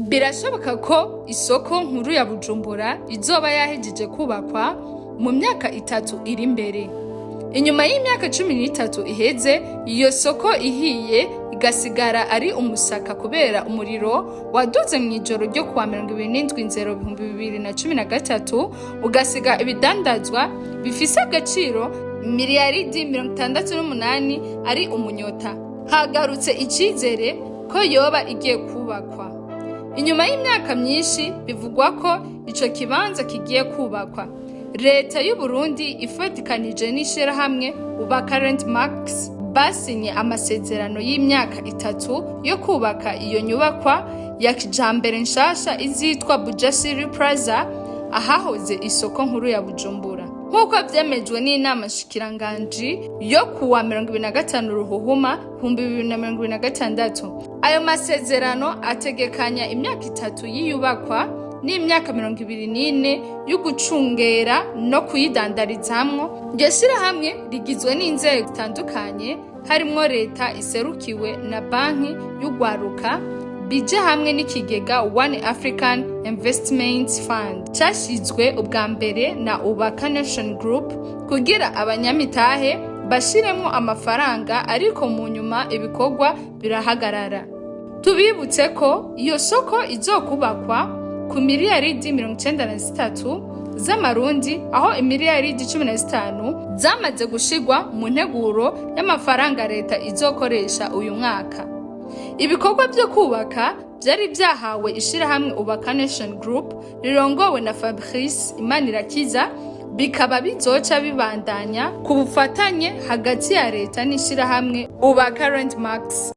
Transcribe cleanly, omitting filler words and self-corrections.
Birashoboka ko isoko nkuru ya Bujumbura izoba yahejeje kubakwa mu myaka 3 iri imbere. Inyuma y'imyaka 13 iheze, iyo soko ihiye igasigara ari umusaka kubera umuriro waduze mw'ijoro ryo kuwa 27/07/2013 ugasiga ibidandazwa bifise agaciro miliyaridi 68 ari umunyota. Hagarutse icizere ko yoba igiye kubakwa. Inyuma y'imyaka myinshi bivugwa ko ico kibanza kigiye kubakwa. Leta y'u Burundi ifatikanije n'ishirahamwe Kwubaka Max basinye amasezerano y'imyaka 3 yo kubaka iyo nyubakwa ya kijambere nshasha izitwa Buja Plaza ahahoze isoko nkuru ya Bujumbura. Nk'uko vyemejwe n'inama shikiranganji yo kuwa 25 Ruhuhuma 2026. Ayo masezerano ategekanya imyaka 3 y'iyubakwa n'imyaka 24 yo gucungera no kuyidandarizamwo. Iryo shirahamwe rigizwe n'inzego zitandukanye harimwo leta iserukiwe na banki y'ugwaruka, Bigeze hamwe n'ikigega One African Investment Fund cashizwe ubwa mbere na Kwubaka Nation Group kugira abanyamitahe bashiremwo amafaranga, ariko mu nyuma ibikorwa birahagarara. Tubibutse ko iyo soko izokubakwa ku miliyaridi 93 z'amarundi, aho imiliyaridi 15 zamaze gushigwa mu nteguro y'amafaranga leta izokoresha uyu mwaka. Ibikorwa byo kubaka byari byahawe ishirahamwe Kwubaka Nation Group rirongowe na Fabrice Imanirakiza, bikaba bizoca bibandanya ku bufatanye hagati ya leta n'ishirahamwe Kwubaka Max.